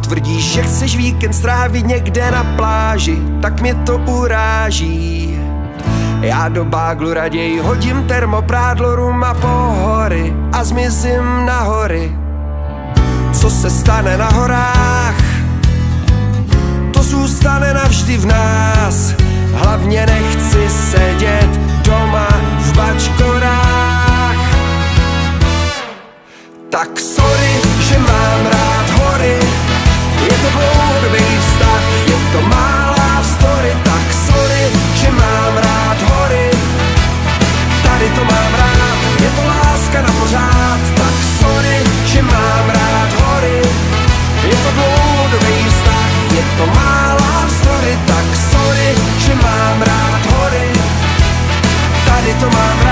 Tvrdíš, že chceš víkend strávit někde na pláži, tak mě to uráží. Já do báglu raději hodím termoprádlo, rum a pohory a zmizím na hory. Co se stane na horách, to zůstane navždy v nás. Hlavně nechci sedět doma v bačkorách. Tak sorry, že mám rád hory, je to dlouhodobý vztah, je to malá story. Tak sorry, že mám rád hory, tady to mám rád, je to láska na pořád. Tak sorry, že mám rád hory, je to dlouhodobý vztah, je to malá story. Tak sorry, že mám rád hory, tady to mám rád.